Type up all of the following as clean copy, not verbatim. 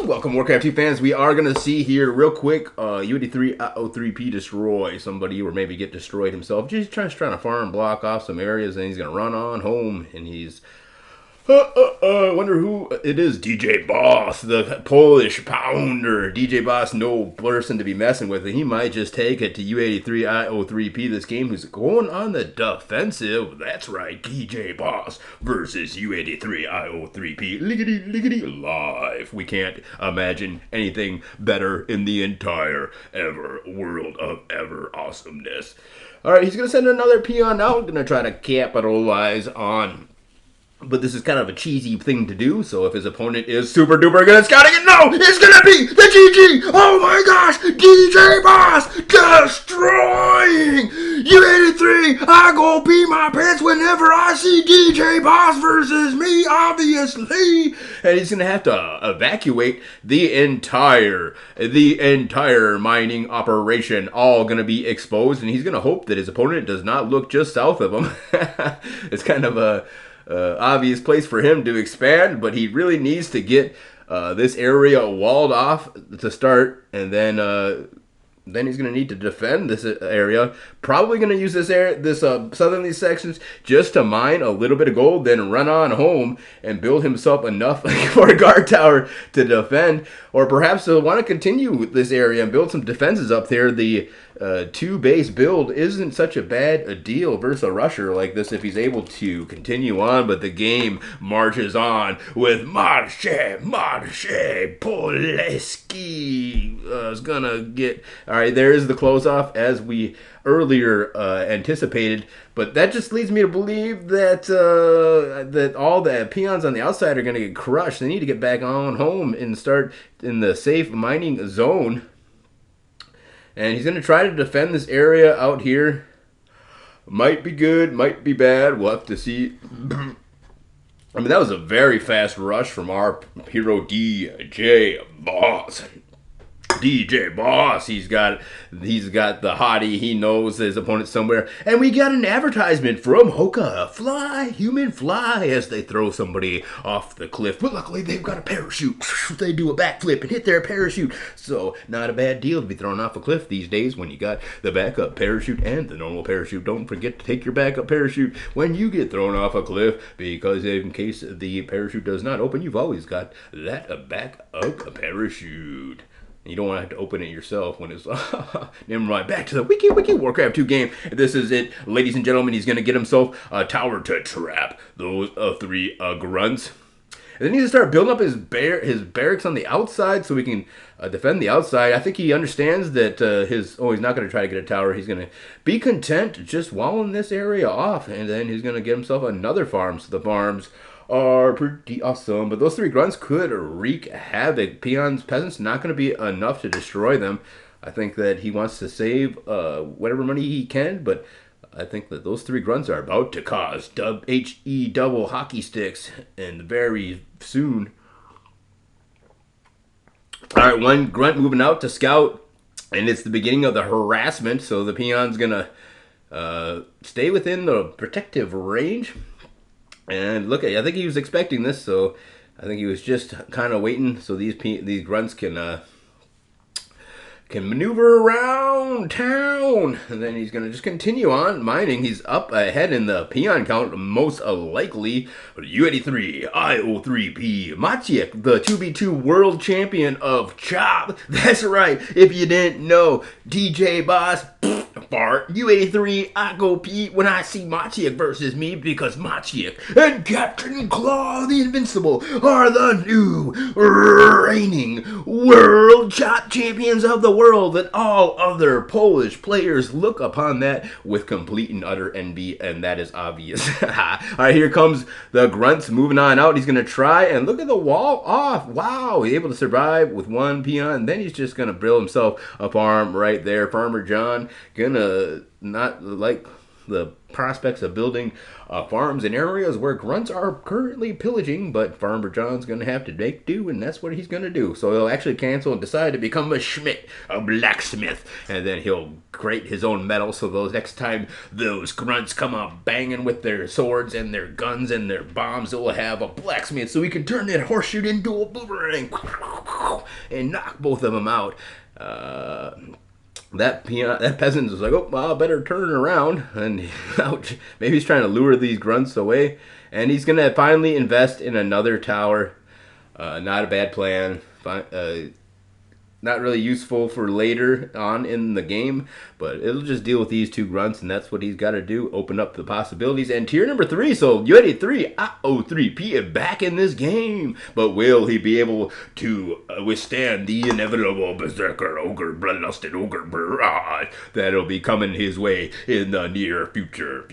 Welcome, Warcraft 2 fans. We are going to see here real quick U8t3io3p destroy somebody or maybe get destroyed himself. Just trying to farm, block off some areas, and he's going to run on home, and he's wonder who it is. DJ Boss, the Polish pounder. DJ Boss, no person to be messing with, and he might just take it to U8t3io3p this game, who's going on the defensive. That's right, DJ Boss versus U8t3io3p. Liggity live. We can't imagine anything better in the entire ever world of ever awesomeness. All right, he's going to send another peon out. Going to try to capitalize on. But this is kind of a cheesy thing to do, so if his opponent is super duper good at scouting it, no, it's gonna be the GG! Oh my gosh! DJ Boss destroying U8t3! I go pee my pants whenever I see DJ Boss versus me, obviously! And he's gonna have to evacuate the entire mining operation, all gonna be exposed, and he's gonna hope that his opponent does not look just south of him. It's kind of a obvious place for him to expand, but he really needs to get this area walled off to start, and then he's going to need to defend this area. Probably going to use this area, this southerly sections, just to mine a little bit of gold, then run on home and build himself enough for a guard tower to defend, or perhaps he'll want to continue with this area and build some defenses up there. The two-base build isn't such a bad deal versus a rusher like this if he's able to continue on, but the game marches on with Marche Poleski is gonna get... Alright, there's the close-off as we earlier anticipated, but that just leads me to believe that that all the peons on the outside are gonna get crushed. They need to get back on home and start in the safe mining zone. And he's going to try to defend this area out here. Might be good, might be bad. We'll have to see. I mean, that was a very fast rush from our hero DJ Boss. DJ Boss, he's got the hottie. He knows his opponent somewhere, and we got an advertisement from Hoka Human Fly, as they throw somebody off the cliff. But luckily, they've got a parachute. They do a backflip and hit their parachute, so not a bad deal to be thrown off a cliff these days when you got the backup parachute and the normal parachute. Don't forget to take your backup parachute when you get thrown off a cliff, because in case the parachute does not open, you've always got that backup parachute. You don't want to have to open it yourself when it's... Never mind. Back to the Wiki Warcraft 2 game. This is it. Ladies and gentlemen, he's going to get himself a tower to trap those three grunts. And then he needs to start building up his barracks on the outside so we can defend the outside. I think he understands that he's not going to try to get a tower. He's going to be content just walling this area off. And then he's going to get himself another farm. So the farms are pretty awesome, but those three grunts could wreak havoc. Peasants not going to be enough to destroy them. I think that he wants to save whatever money he can, but I think that those three grunts are about to cause HE double hockey sticks, and very soon. All right, one grunt moving out to scout, and it's the beginning of the harassment, so the peon's going to stay within the protective range. And look, I think he was expecting this, so I think he was just kind of waiting so these grunts can maneuver around town. And then he's going to just continue on mining. He's up ahead in the peon count, most likely. U8t3io3p. Maciek, the 2v2 world champion of Chop. That's right, if you didn't know, DJ Boss... Fart. U8t3, I go pee when I see Maciek versus me, because Maciek and Captain Claw the Invincible are the new reigning world chop champions of the world, and all other Polish players look upon that with complete and utter envy, and that is obvious. Alright, here comes the grunts moving on out. He's going to try and look at the wall off. Wow, he's able to survive with one peon, and then he's just going to build himself a farm right there. Farmer John gonna not like the prospects of building farms in areas where grunts are currently pillaging, but Farmer John's going to have to make do, and that's what he's going to do. So he'll actually cancel and decide to become a schmidt, a blacksmith, and then he'll create his own metal, so those next time those grunts come up banging with their swords and their guns and their bombs, they'll have a blacksmith, so he can turn that horseshoe into a boomerang and knock both of them out. That peasant was like, oh, well, I better turn around. And ouch, maybe he's trying to lure these grunts away. And he's going to finally invest in another tower. Not a bad plan. Not really useful for later on in the game, but it'll just deal with these two grunts, and that's what he's got to do, open up the possibilities. And tier number 3, so U8t3io3p back in this game, but will he be able to withstand the inevitable berserker ogre bloodlusted ogre barrage that'll be coming his way in the near future?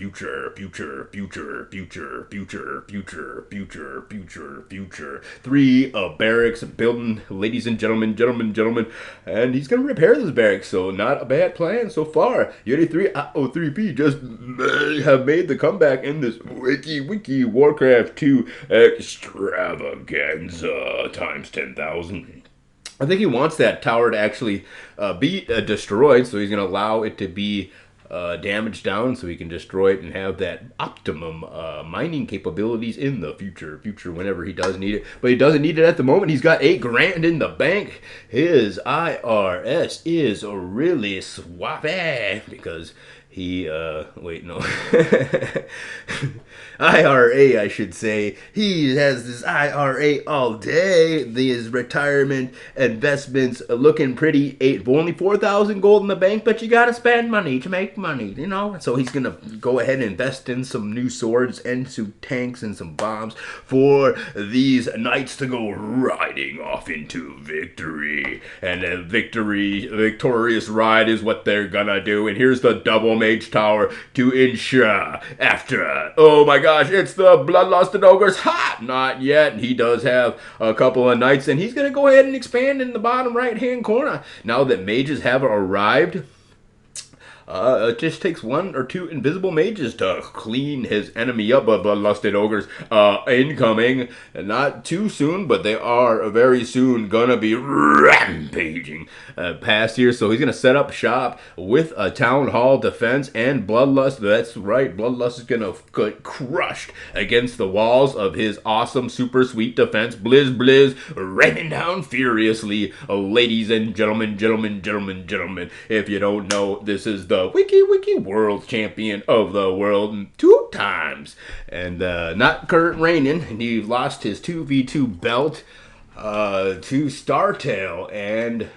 3 barracks building, ladies and gentlemen, and he's going to repair this barracks, so not a bad plan so far. U8t3io3p just may have made the comeback in this wiki Warcraft 2 extravaganza times 10,000. I think he wants that tower to actually be destroyed, so he's going to allow it to be damaged down so he can destroy it and have that optimum mining capabilities in the future whenever he does need it. But he doesn't need it at the moment. He's got $8 grand in the bank. His IRS is really swappy because he wait, no. IRA, I should say. He has this IRA all day. His retirement investments looking pretty. Only 4,000 gold in the bank, but you gotta spend money to make money, you know? So he's gonna go ahead and invest in some new swords and some tanks and some bombs for these knights to go riding off into victory. And a victorious ride is what they're gonna do. And here's the double mage tower to ensure after. Oh my gosh, it's the bloodlusted ogres. Ha! Not yet. He does have a couple of knights, and he's going to go ahead and expand in the bottom right-hand corner. Now that mages have arrived, it just takes 1 or 2 invisible mages to clean his enemy up. But bloodlusted ogres incoming. Not too soon, but they are very soon gonna be rampaging past here. So he's gonna set up shop with a town hall defense and bloodlust. That's right, bloodlust is gonna get crushed against the walls of his awesome super sweet defense. Blizz raining down furiously. Ladies and gentlemen, if you don't know, this is the wiki world champion of the world 2 times, and not current reigning, and he lost his 2v2 belt to Startail and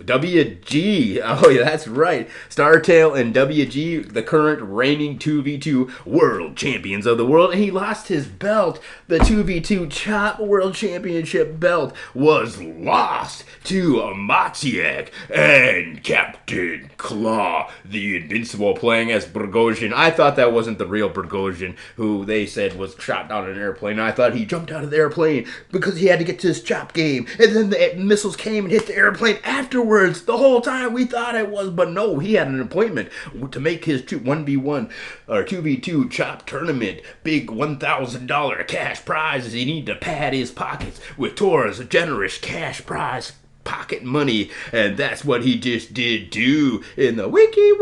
WG. Oh yeah, that's right. Startail and WG, the current reigning 2v2 world champions of the world, and he lost his belt. The 2v2 Chop World Championship belt was lost to Maciek and Captain Claw, the Invincible, playing as Bogosian. I thought that wasn't the real Bogosian, who they said was shot down in an airplane. I thought he jumped out of the airplane because he had to get to his Chop game, and then the missiles came and hit the airplane afterwards. The whole time we thought it was, but no, he had an appointment to make his 1v1 or 2v2 Chop tournament. Big $1,000 cash prizes. He needed to pad his pockets with Tora's generous cash prize pocket money, and that's what he just did do in the wiki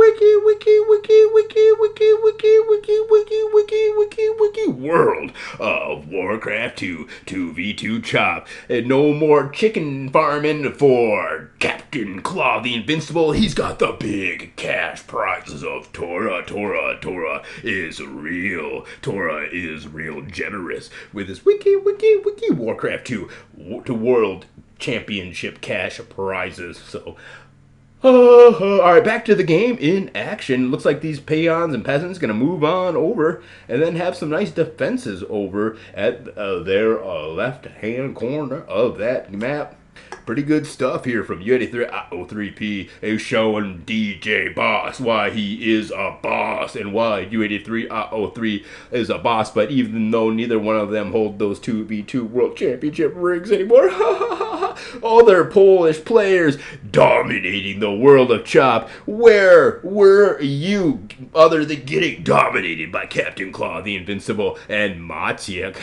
world of Warcraft 2 2v2 Chop. And no more chicken farming for Captain Claw the Invincible. He's got the big cash prizes of Tora. Tora is real. Tora is real generous with his wiki Warcraft 2 to world championship cash prizes. So alright, back to the game in action. Looks like these peons and peasants gonna move on over and then have some nice defenses over at their left hand corner of that map. Pretty good stuff here from U8t3io3p, is showing DJ Boss why he is a boss and why U8t3io3 is a boss. But even though neither one of them hold those 2v2 World Championship rings anymore, all their Polish players dominating the world of Chop. Where were you other than getting dominated by Captain Claw the Invincible and Maciek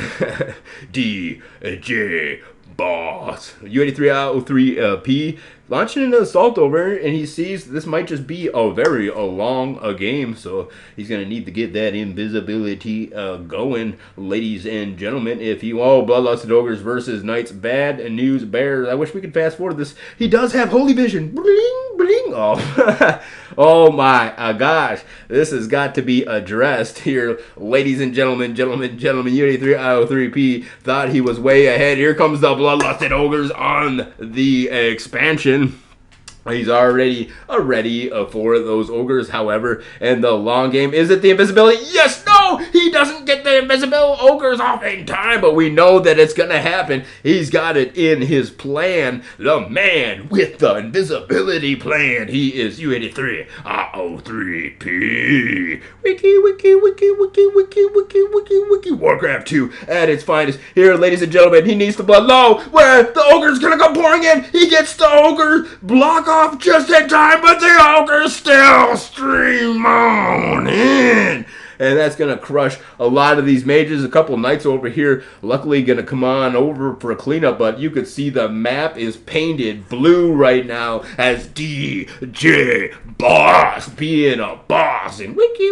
DJ Boss? U8t3io3p launching an assault over, and he sees this might just be a long game, so he's going to need to get that invisibility going, ladies and gentlemen. If you all Bloodlusted Ogres versus Knights, bad news bears. I wish we could fast forward this. He does have Holy Vision. Bling, bling. Oh, oh my gosh. This has got to be addressed here, ladies and gentlemen, U8t3io3p thought he was way ahead. Here comes the Bloodlusted Ogres on the expansion. He's already ready for those ogres, however, and the long game. Is it the invisibility? Yes, no! He doesn't get the invisible ogres off in time, but we know that it's going to happen. He's got it in his plan. The man with the invisibility plan. He is U8t3io3p. Wiki. Warcraft 2 at its finest. Here, ladies and gentlemen, he needs the blood low, where the ogre's going to come pouring in. He gets the ogre block off just in time, but the ogre still stream on in. And that's going to crush a lot of these mages. A couple knights over here luckily going to come on over for a cleanup, but you could see the map is painted blue right now as DJ Boss being a boss in Wiki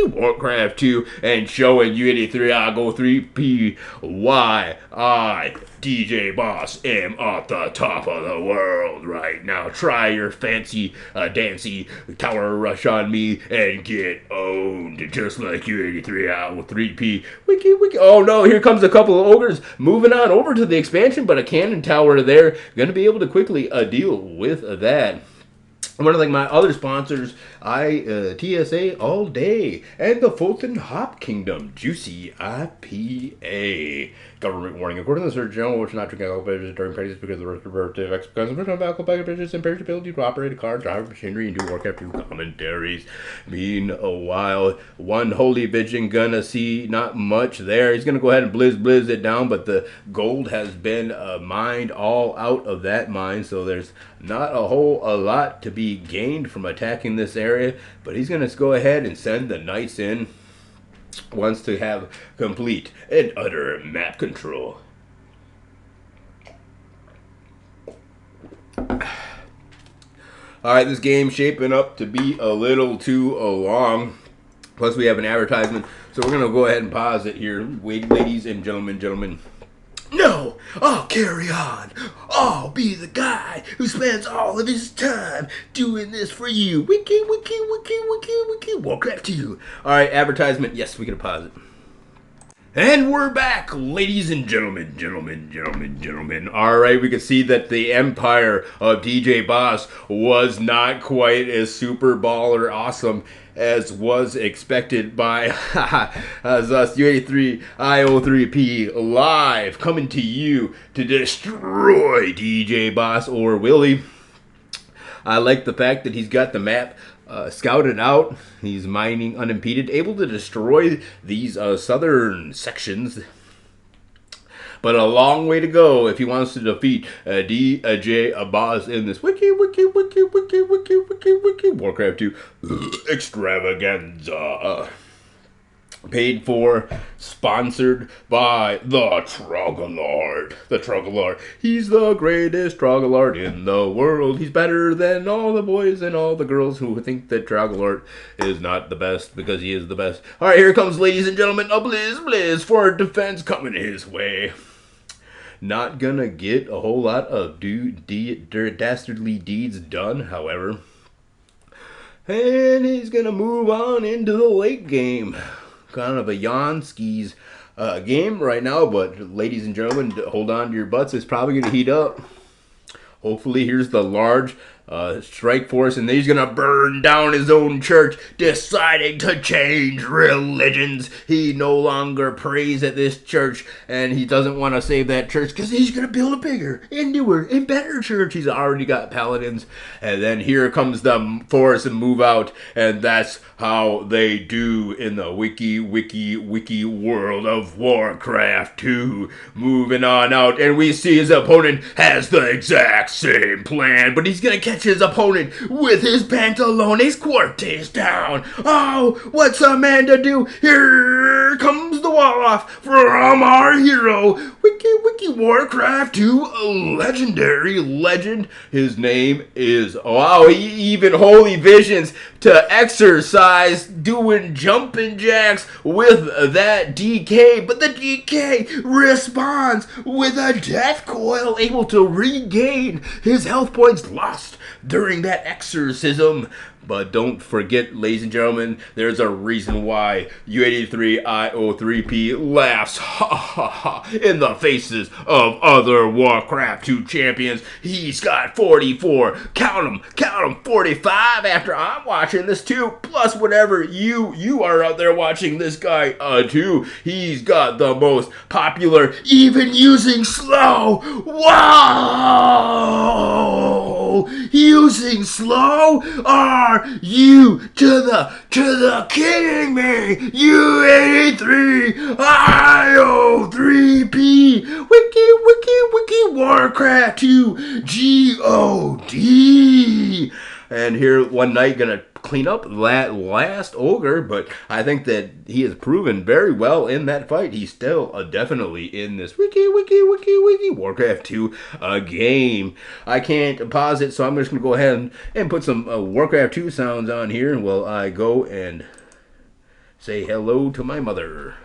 Warcraft 2 and showing U8t3io3p why I, DJ Boss, am at the top of the world right now. Try your fancy dancy tower rush on me and get owned just like U8t3io3p. Wiki. Oh no, here comes a couple of ogres moving on over to the expansion, but a cannon tower there. Gonna be able to quickly deal with that. One of my other sponsors, TSA all day, and the Fulton Hop Kingdom Juicy IPA. Government warning: according to the Surgeon General, which not drink alcohol beverages during pregnancy because of the respirative consumption of alcohol beverages impairs your ability to operate a car, drive machinery, and do Warcraft 2 commentaries. Meanwhile, one holy vision gonna see not much there. He's gonna go ahead and blizz it down, but the gold has been mined all out of that mine, so there's not a lot to be gained from attacking this area. But he's gonna go ahead and send the knights in. Wants to have complete and utter map control. Alright, this game's shaping up to be a little too long. Plus we have an advertisement. So we're going to go ahead and pause it here. Wait, ladies and gentlemen. No, I'll carry on. I'll be the guy who spends all of his time doing this for you. Wiki, Warcraft 2. All right, advertisement. Yes, we can pause it. And we're back, ladies and gentlemen. All right, we can see that the empire of DJ Boss was not quite as super baller awesome as was expected by us, U8t3io3p live, coming to you to destroy DJ Boss or Willie. I like the fact that he's got the map scouted out. He's mining unimpeded, able to destroy these southern sections. But a long way to go if he wants to defeat DJ Boss in this Wiki Warcraft 2 extravaganza. Paid for, sponsored by the Trogglord. The Trogglord. He's the greatest Trogglord in the world. He's better than all the boys and all the girls who think that Trogglord is not the best because he is the best. Alright, here comes, ladies and gentlemen, a blizz for defense coming his way. Not gonna get a whole lot of dastardly deeds done, however. And he's gonna move on into the late game. Kind of a Janski's game right now, but ladies and gentlemen, hold on to your butts. It's probably going to heat up. Hopefully, here's the large strike force, and he's gonna burn down his own church, deciding to change religions. He no longer prays at this church, and he doesn't want to save that church because he's gonna build a bigger and newer and better church. He's already got paladins, and then here comes the force and move out, and that's how they do in the wiki world of Warcraft 2. Moving on out, and we see his opponent has the exact same plan, but he's gonna catch his opponent with his pantalones quartes down. Oh, what's a man to do? Here comes the wall off from our hero, wiki Warcraft 2 legendary legend. His name is, wow, he even holy visions to exercise doing jumping jacks with that DK, but the DK responds with a death coil, able to regain his health points lost during that exorcism. But don't forget, ladies and gentlemen, there's a reason why U8t3io3p laughs in the faces of other Warcraft 2 champions. He's got 44, count them, 45 after I'm watching this too, plus whatever you are out there watching this guy too. He's got the most popular, even using slow. Wow! Using slow? Are you to the kidding me? U8t3io3p wiki Warcraft 2 God. And here one night gonna clean up that last ogre, but I think that he has proven very well in that fight. He's still definitely in this wiki Warcraft 2 game. I can't pause it, so I'm just gonna go ahead and put some Warcraft 2 sounds on here while I go and say hello to my mother.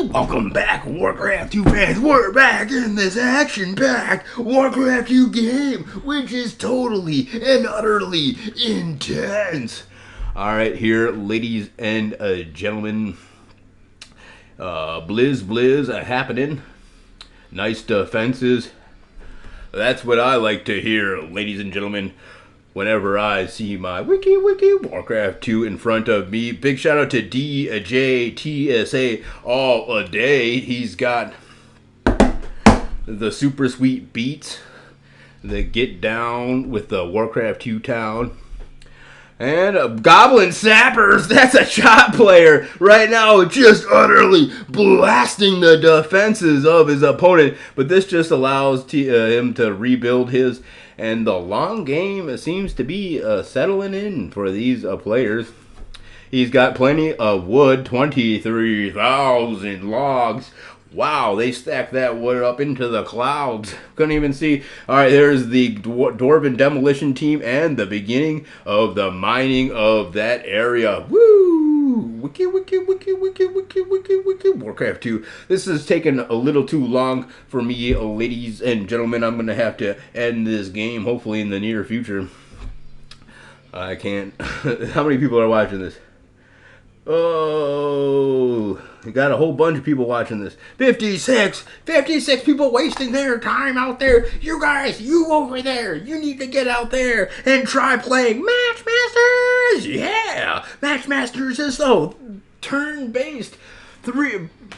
Welcome back, Warcraft 2 fans. We're back in this action-packed Warcraft 2 game, which is totally and utterly intense. Alright, here, ladies and gentlemen, blizz happening. Nice defenses. That's what I like to hear, ladies and gentlemen, whenever I see my wiki Warcraft 2 in front of me. Big shout out to DJTSA all a day. He's got the super sweet beats, the get down with the Warcraft 2 town. And Goblin Sappers, that's a shot player right now, just utterly blasting the defenses of his opponent. But this just allows him to rebuild his. And the long game seems to be settling in for these players. He's got plenty of wood, 23,000 logs. Wow, they stacked that wood up into the clouds. Couldn't even see. All right, there's the Dwarven Demolition Team and the beginning of the mining of that area. Woo! Wiki Warcraft 2. This is taking a little too long for me, ladies and gentlemen. I'm going to have to end this game, hopefully in the near future. I can't. How many people are watching this? Oh, we got a whole bunch of people watching this. 56 people wasting their time out there. You guys, you over there, you need to get out there and try playing Matchmasters. Yeah, Matchmasters is so turn-based.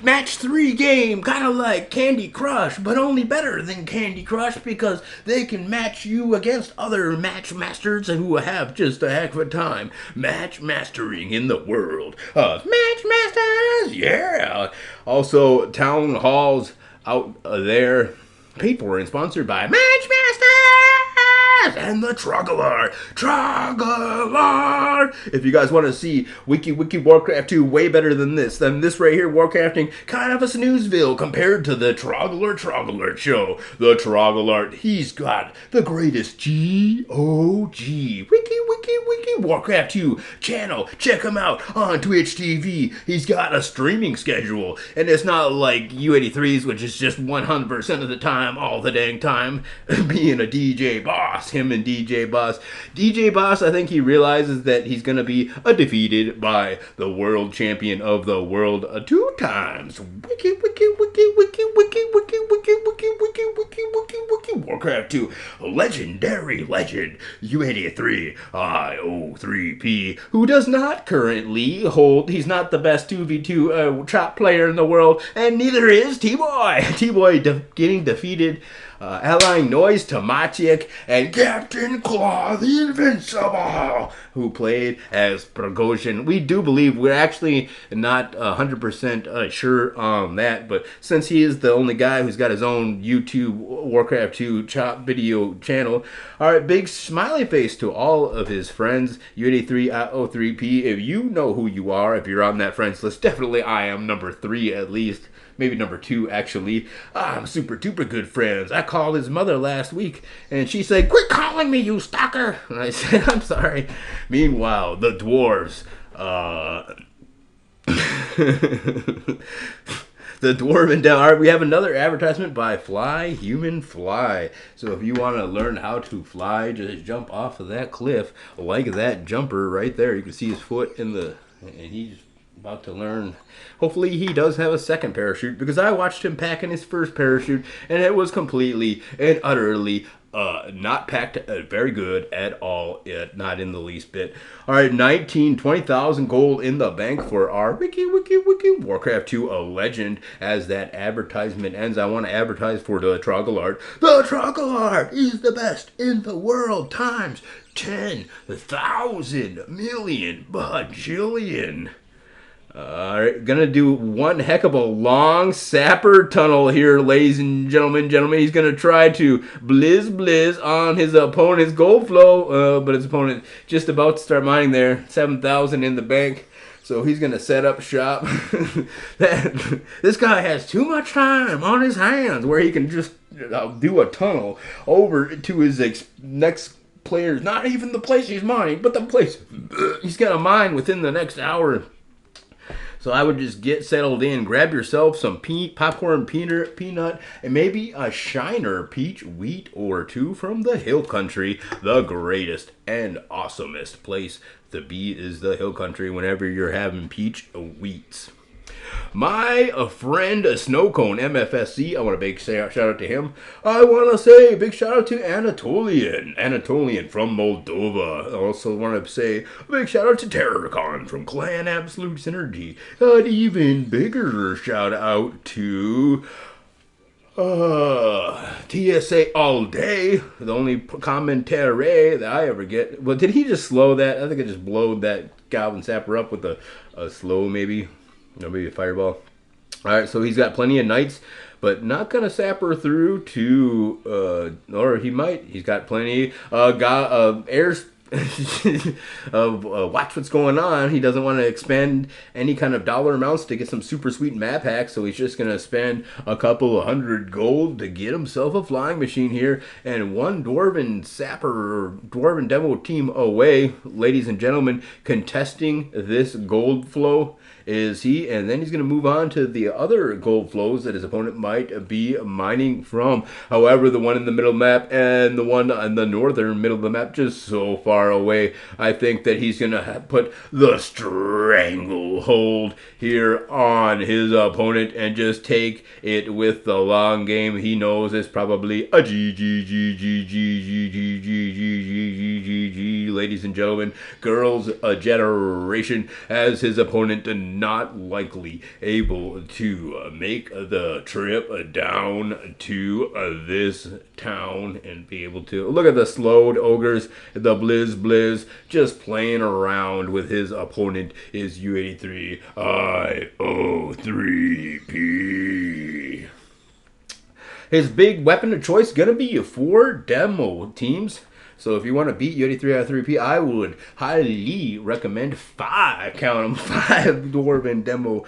Match 3 game, kind of like Candy Crush, but only better than Candy Crush because they can match you against other match masters who have just a heck of a time match mastering in the world of match masters. Yeah. Also, town halls out there paid for and sponsored by Matchmaster and the Troggler. If you guys want to see Wiki Warcraft 2 way better than this right here, Warcrafting, kind of a snoozeville compared to the Troggler show. The Troggler, he's got the greatest GOG Wiki Warcraft 2 channel. Check him out on Twitch TV. He's got a streaming schedule, and it's not like U8t3's, which is just 100% of the time, all the dang time, being a DJ Boss. Him and DJ Boss. DJ Boss, I think he realizes that he's going to be defeated by the world champion of the world 2 times. Wiki Warcraft 2 legendary legend U8t3io3p, who does not currently hold, he's not the best 2v2 top player in the world, and neither is T-Boy. T-Boy getting defeated, allying Noise Tomacic and Captain Claw the Invincible, who played as Prigozhin. We do believe, we're actually not 100% sure on that, but since he is the only guy who's got his own YouTube Warcraft 2 chop video channel, alright, big smiley face to all of his friends, U8t3io3p. If you know who you are, if you're on that friends list, definitely I am number 3 at least. Maybe number 2, actually. I'm super duper good friends. I called his mother last week, and she said, "Quit calling me, you stalker!" And I said, "I'm sorry." Meanwhile, the dwarves, the Dwarven Devil. All right, we have another advertisement by Fly Human Fly. So if you want to learn how to fly, just jump off of that cliff like that jumper right there. You can see his foot in the, and he's about to learn. Hopefully he does have a second parachute, because I watched him packing his first parachute and it was completely and utterly not packed very good at all, not in the least bit. All right, 20,000 gold in the bank for our Wiki Warcraft 2 a legend. As that advertisement ends, I want to advertise for the Troggler. The Troggler is the best in the world times 10,000 million bajillion. Alright, gonna do one heck of a long sapper tunnel here, ladies and gentlemen. He's gonna try to blizz on his opponent's gold flow, but his opponent just about to start mining there. 7,000 in the bank. So he's gonna set up shop. This guy has too much time on his hands where he can just do a tunnel over to his next player's, not even the place he's mining, but the place he's gonna mine within the next hour. So I would just get settled in, grab yourself some popcorn, peanut, and maybe a shiner peach wheat or two from the hill country. The greatest and awesomest place to be is the hill country whenever you're having peach wheats. My friend Snowcone MFSC, I want a big shout out to him. I want to say a big shout out to Anatolian from Moldova. I also want to say a big shout out to Terrorcon from Clan Absolute Synergy. An even bigger shout out to TSA all day, the only commentary that I ever get. Well, did he just slow that? I think I just blowed that Goblin Sapper up with a slow maybe. Or maybe a fireball. Alright, so he's got plenty of knights, but not gonna sapper through to, or he might. He's got plenty airs. Watch what's going on. He doesn't want to expend any kind of dollar amounts to get some super sweet map hacks, so he's just gonna spend a couple of 100 gold to get himself a flying machine here, and one dwarven sapper or dwarven devil team away, ladies and gentlemen. Contesting this gold flow is he, and then he's going to move on to the other gold flows that his opponent might be mining from. However, the one in the middle of the map and the one in the northern middle of the map just so far away, I think that he's going to put the stranglehold here on his opponent and just take it with the long game. He knows it's probably a GG, ladies and gentlemen. Girls a generation, as his opponent not likely able to make the trip down to this town and be able to look at the slowed ogres, the blizz just playing around with his opponent is U8t3io3p. His big weapon of choice gonna be 4 demo teams. So if you want to beat U8t3io3p, I would highly recommend 5, count them, 5 Dwarven demo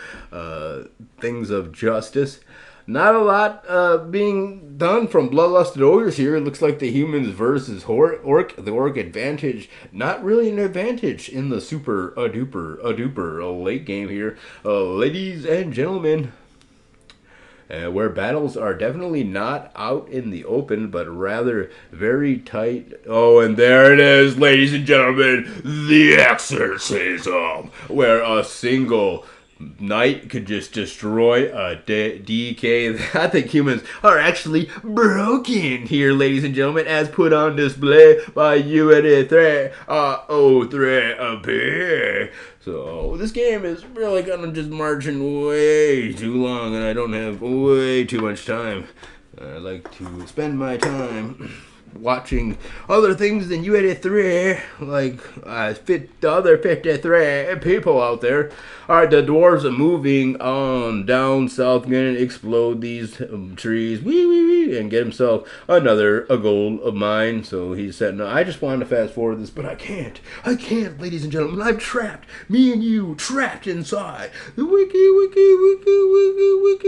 things of justice. Not a lot being done from Bloodlusted Ogres here. It looks like the humans versus Orc. The Orc advantage, not really an advantage in the super duper late game here. Ladies and gentlemen, where battles are definitely not out in the open, but rather very tight. Oh, and there it is, ladies and gentlemen, the exorcism, where a single knight could just destroy a DK. I think humans are actually broken here, ladies and gentlemen, as put on display by U8t3io3p. So this game is really gonna just marching way too long, and I don't have way too much time. I like to spend my time watching other things than U8t3, like fit the other 53 people out there. Alright, the dwarves are moving on down south, gonna explode these trees, and get himself another goal of mine. So he's setting up. I just wanted to fast forward this, but I can't, ladies and gentlemen. I'm trapped, me and you trapped inside the wiki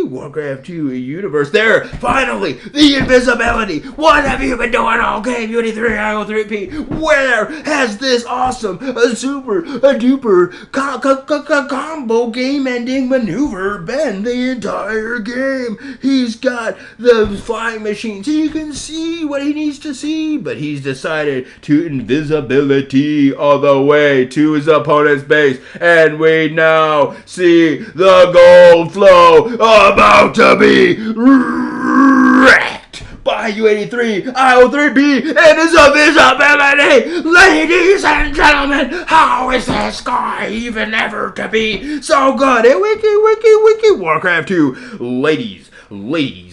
Warcraft 2 universe. There, finally, the invisibility. What have you been doing all game, U8t3io3p? Where has this awesome, super duper combo game-ending maneuver been the entire game? He's got the flying machine so you can see what he needs to see, but he's decided to invisibility all the way to his opponent's base, and we now see the gold flow about to be wrecked by U8t3io3p and his invisibility. Ladies and gentlemen, how is this guy even ever to be so good at wiki Warcraft 2? Ladies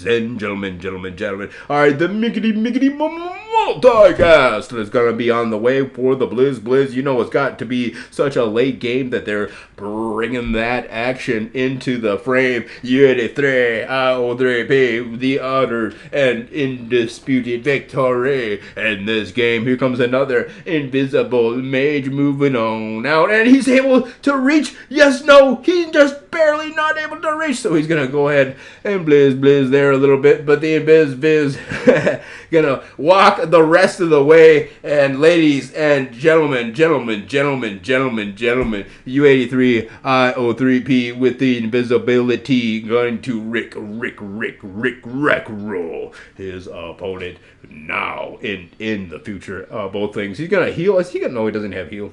and gentlemen. Alright, the mickety multicast is gonna be on the way for the Blizz. You know it's got to be such a late game that they're bringing that action into the frame. U8t3io3p, the utter and undisputed victory in this game. Here comes another invisible mage moving on out, and he's able to reach. Yes, no, he's just barely not able to reach, so he's gonna go ahead and blizz there a little bit, but the Biz gonna walk the rest of the way. And ladies and gentlemen, U8t3io3p with the invisibility going to Rick roll his opponent now in the future. Both things. He's gonna heal. Is he gonna? No, he doesn't have heal.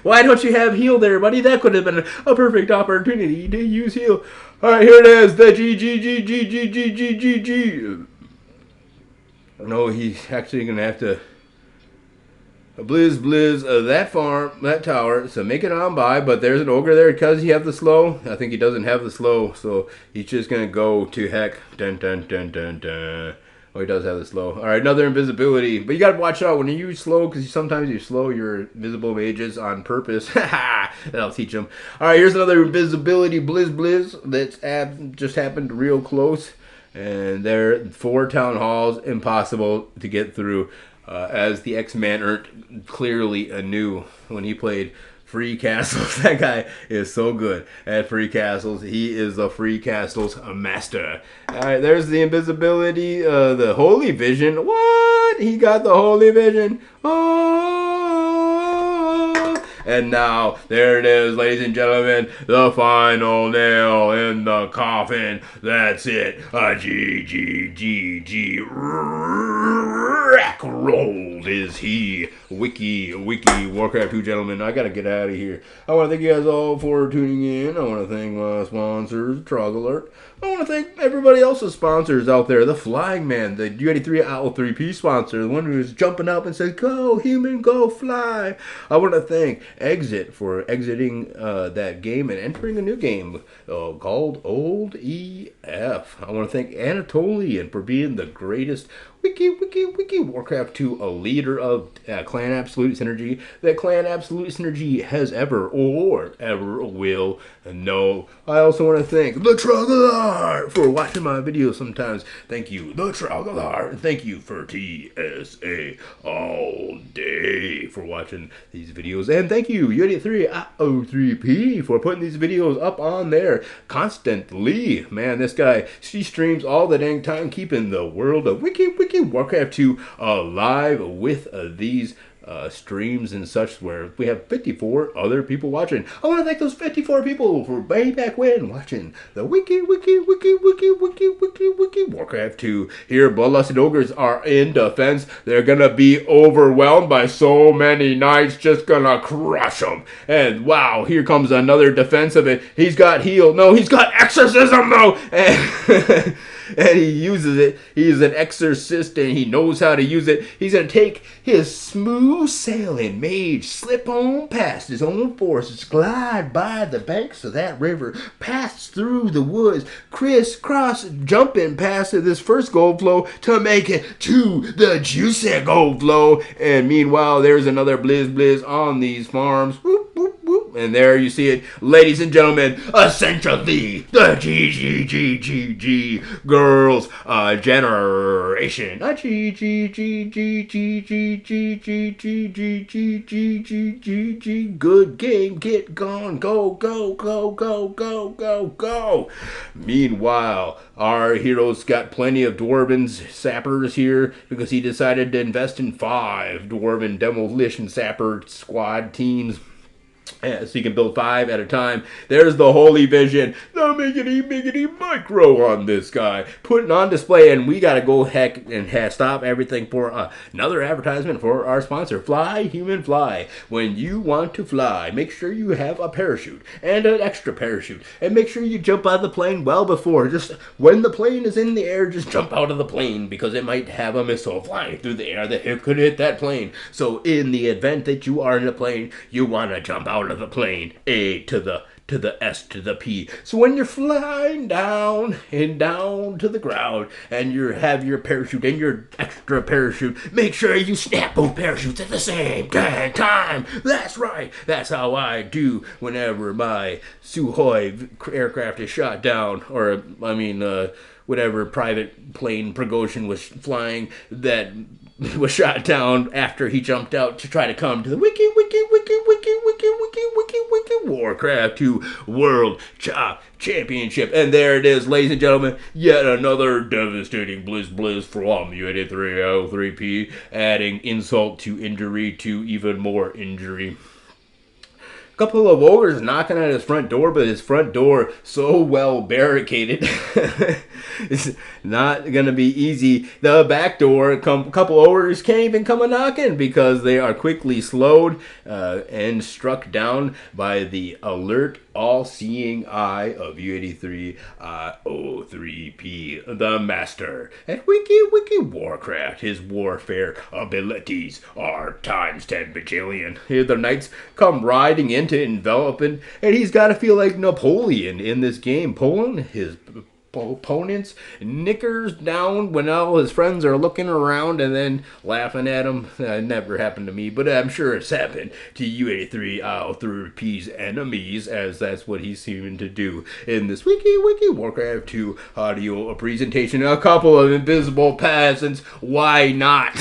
Why don't you have heal there, buddy? That could have been a perfect opportunity to use heal. Alright, here it is. The G. No, he's actually going to have to blizz that farm, that tower, so make it on by, but there's an ogre there because he have the slow. I think he doesn't have the slow, so he's just going to go to heck. Dun. Oh, he does have the slow. Alright, another invisibility. But you gotta watch out when you use slow, because sometimes you slow your invisible mages on purpose. That'll teach them. Alright, here's another invisibility blizz that's just happened real close. And there, 4 town halls, impossible to get through. As the X-Man earned clearly anew when he played Free Castles. That guy is so good at Free Castles. He is the Free Castles master. Alright, there's the invisibility, the Holy Vision. What? He got the Holy Vision. Oh! And now, there it is, ladies and gentlemen, the final nail in the coffin. That's it. G. Rack rolled is he. Wiki Warcraft 2, gentlemen. I gotta get out of here. I want to thank you guys all for tuning in. I want to thank my sponsors, Trog Alert. I want to thank everybody else's sponsors out there. The Flying Man, the U8t3io3p sponsor, the one who's jumping up and says, "Go, human, go fly." I want to thank exit for exiting that game and entering a new game called Old EF. I want to thank Anatolian for being the greatest Wiki Warcraft 2, a leader of Clan Absolute Synergy that Clan Absolute Synergy has ever or ever will know. I also want to thank the Troglodyte for watching my videos sometimes. Thank you, the Troglodyte, and thank you for TSA all day for watching these videos. And thank you, U8t3io3p, for putting these videos up on there constantly. Man, this guy, she streams all the dang time, keeping the world of Wiki Warcraft 2 alive with these streams and such, where we have 54 other people watching. I want to thank those 54 people for way back when watching the Wiki Warcraft 2. Here, Bloodlusted Ogres are in defense. They're gonna be overwhelmed by so many knights, just gonna crush them. And wow, here comes another defense of it. He's got heal. No, he's got exorcism though. And and he uses it. He's an exorcist and he knows how to use it. He's going to take his smooth sailing mage, slip on past his own forces, glide by the banks of that river, pass through the woods, crisscross, jumping past this first gold flow to make it to the juicy gold flow. And meanwhile, there's another blizz on these farms. Whoop, whoop, whoop. And there you see it, ladies and gentlemen, essentially the GGGGG girls generation. Good game, get gone, go. Meanwhile, our heroes got plenty of dwarven sappers here because he decided to invest in 5 dwarven demolition sapper squad teams. So you can build 5 at a time. There's the holy vision, the miggity micro on this guy, putting on display. And we gotta go heck and stop everything for another advertisement for our sponsor, Fly Human Fly. When you want to fly, make sure you have a parachute and an extra parachute, and make sure you jump out of the plane well before. Just when the plane is in the air, just jump out of the plane, because it might have a missile flying through the air that could hit that plane. So in the event that you are in a plane, you want to jump out of the plane, A to the S to the P. So when you're flying down to the ground and you have your parachute and your extra parachute, make sure you snap both parachutes at the same time. That's right. That's how I do whenever my Sukhoi aircraft is shot down, or whatever private plane Prigozhin was flying that was shot down after he jumped out to try to come to the Wiki Warcraft 2 World Championship. And there it is, ladies and gentlemen, yet another devastating blizz from U8t3io3p, adding insult to injury to even more injury. Couple of ogres knocking at his front door, but his front door so well barricaded. It's not going to be easy. The back door, a couple ogres can't even come a knocking because they are quickly slowed and struck down by the alert, all-seeing eye of U8t3io3p, the master at Wiki Warcraft. His warfare abilities are times 10 bajillion. Here the knights come riding into enveloping, and he's got to feel like Napoleon in this game, pulling his opponent's knickers down when all his friends are looking around and then laughing at him. It never happened to me, but I'm sure it's happened to U8t3io3p's enemies, as that's what he's seeming to do in this Wiki Warcraft 2 audio presentation. A couple of invisible peasants, why not?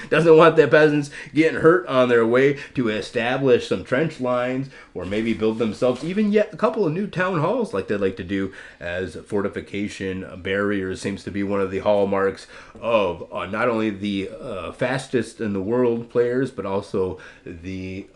Doesn't want the peasants getting hurt on their way to establish some trench lines, or maybe build themselves even yet a couple of new town halls like they like to do, as fortification barriers seems to be one of the hallmarks of not only the fastest in the world players, but also the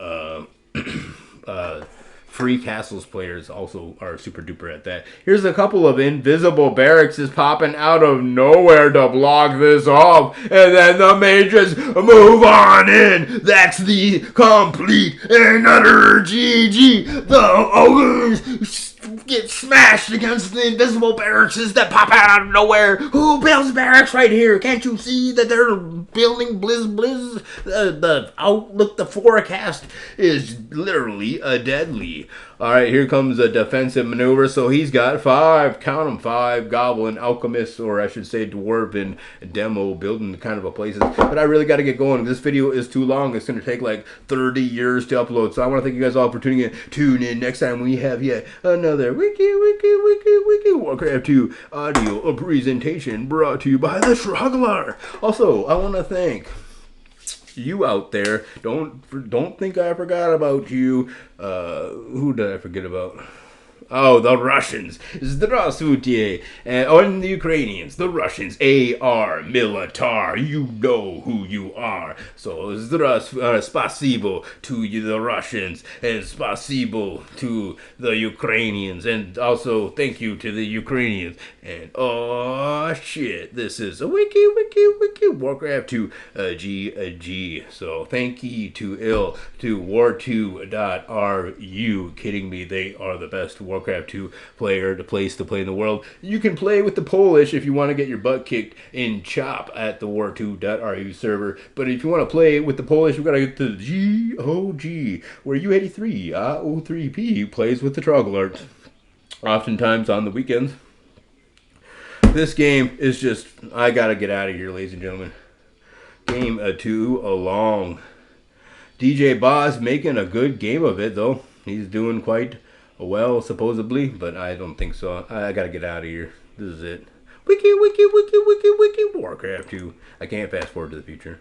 free castles players also are super duper at that. Here's a couple of invisible barracks popping out of nowhere to block this off, and then the mages move on in. That's the complete and utter GG. The ogres get smashed against the invisible barracks that pop out of nowhere. Who builds barracks right here? Can't you see that they're building blizz? The outlook, the forecast is literally deadly. All right, here comes a defensive maneuver. So he's got 5, count them, 5 goblin alchemists, or I should say dwarven demo building kind of a places. But I really got to get going. This video is too long. It's going to take like 30 years to upload. So I want to thank you guys all for tuning in. Tune in next time we have yet another wiki Warcraft 2 audio presentation brought to you by the Struggler. Also, I want to thank you out there. Don't think I forgot about you. Who did I forget about? Oh, the Russians. Здравствуйте. And the Ukrainians. The Russians. AR. Militar. You know who you are. So, spasibo to you, the Russians. And spasibo to the Ukrainians. And also, thank you to the Ukrainians. And, oh, shit. This is a wiki Warcraft 2 GG. So, thank you to War2.ru. Kidding me. They are the best Warcraft 2 player, the place to play in the world. You can play with the Polish if you want to get your butt kicked in chop at the War2.ru server. But if you want to play with the Polish, you've got to get to the GOG, where U8t3io3p plays with the Struggler. Oftentimes on the weekends. This game is just, I got to get out of here, ladies and gentlemen. Game too long. DJ Boss making a good game of it, though. He's doing quite well, supposedly, but I don't think so. I gotta get out of here. This is it. Wiki Warcraft 2. I can't fast forward to the future.